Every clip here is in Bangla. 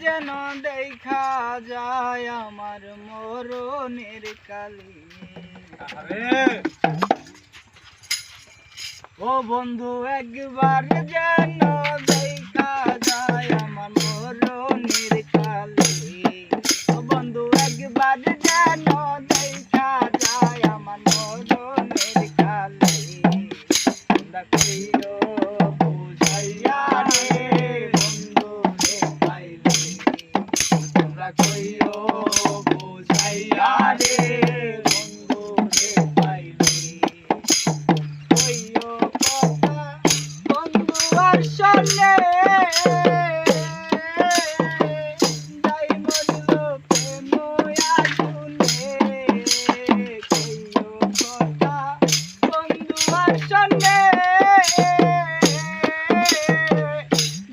যেন দেখা যায় আমার মরণের কালে। ও বন্ধু একবার যেন দেখা যায় আমার মরণের কালে। ও বন্ধু একবার যেন দেখা যায় আমার মরণের কালে। তোমরা কইও বুঝাইয়া রে বন্ধু রে পাইলে। তোমরা কইও বুঝাইয়া রে বন্ধু রে পাইলে। কইও কথা বন্ধু আর শোনে যাই মরল প্রেম আগুনে। কইও কথা বন্ধু আর শোনে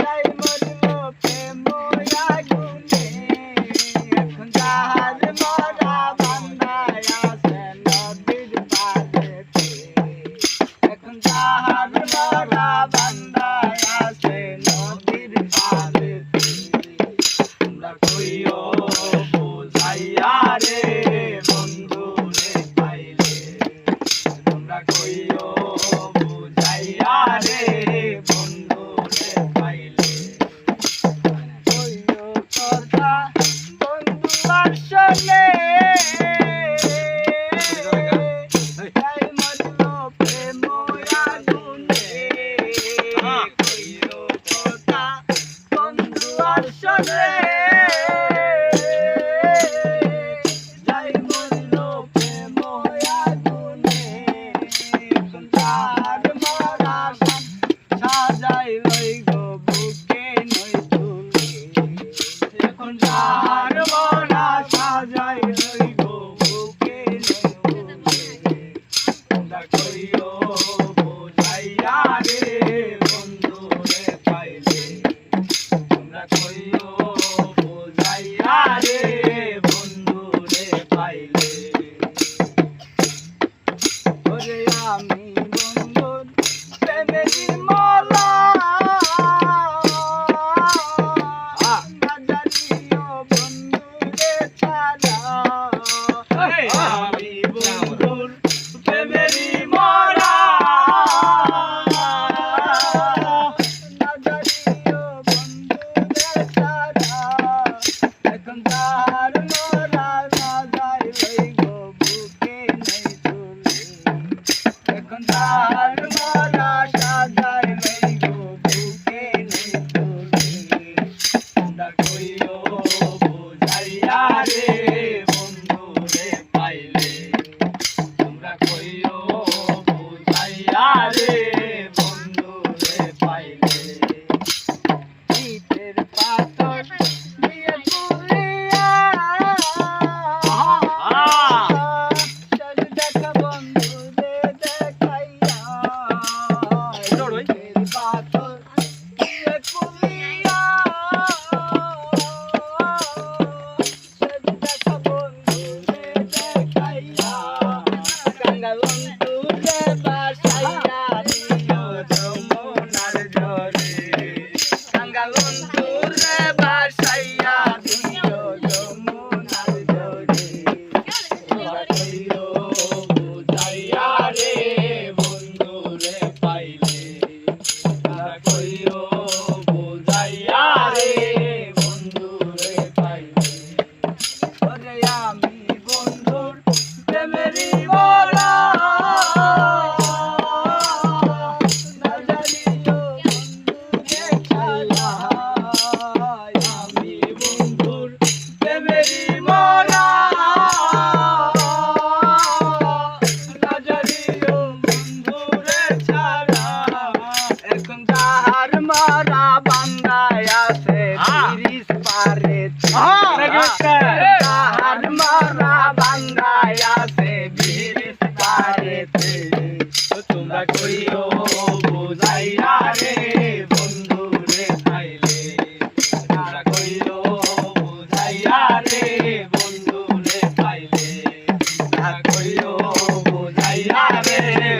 যাই মরল প্রেম আগুনে। এখন যাহার মরা বান্ধায় আছে নদীর পাড়েতে। এখন যাহার মরা বান্ধায় আছে নদীর পাড়েতে। তোমরা কইও বুঝাইয়া রে বন্ধু রে পাইলে। তোমরা কইও বুঝাইয়া রে বন্ধু রে পাইলে। কইও কথা বন্ধু আর শোনে যাই মরল প্রেম আগুনে। কইও কথা বন্ধু আর শোনে যাই মরল প্রেম আগুনে। এখন যাহার মরা সাজাই লই গো বুকে নই তুলে। এখন যাহার মরা সাজাই লই গো বুকে নই তুলে। তোমরা কইও বুঝাইয়া রে বন্ধু রে পাইলে। তোমরা কইও বুঝাইয়া রে বন্ধু রে পাইলে। ওরে আমি বন্ধুর প্রেমেরই মলা না জানিও বন্ধু রে ছাড়া। আমি বন্ধুর প্রেমেরই মরা না জানিও বন্ধু রে ছাড়া। এখন তার মরা সাজাই লই গো বুকে নেই তুলে। এখন তার মরা সাজাই লই গো বুকে নেই তুলে। তোমরা কইও বুঝাইয়া রে বন্ধু রে পাইলে। তোমরা কইও বুঝাইয়া রে বন্ধু রে পাইলে। ইটের পাথর দিয়ে তুলিয়া সব দেখা বন্ধু রে দেখাইয়া। ইটের পাথর দিয়ে তুলিয়া সব দেখা বন্ধু রে দেখাইয়া। কাঙ্গাল বন্ধু রে বাসাইয়া দিও যমুনার জলে। কাঙ্গাল বন্ধু রে বাসাইয়া দিও যমুনার জলে। তোমরা কইও বুঝাইয়া রে বন্ধু রে পাইলে। তোমরা কইও বুঝাইয়া রে বন্ধু রে পাইলে। ওরে আমি বন্ধুর প্রেমেরই মরা না জানিও বন্ধু রে ছাড়া। আমি বন্ধুর প্রেমেরই মরা না জানিও বন্ধু রে ছাড়া। এখন তাহার মরা বান্ধায় আছে ব্রিজ পাড়েতে। তাহার মরা বান্ধায় আছে ব্রিজ পাড়েতে। তোমরা কইও বুঝাইয়া রে বন্ধু রে পাইলে। তোমরা কইও বুঝাইয়া রে বন্ধু রে পাইলে। তোমরা কইও বুঝাইয়া রে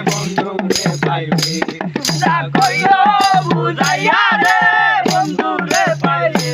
বন্ধু রে পাইলে। তোমরা কইও বুঝাইয়া রে বন্ধু রে পাইলে।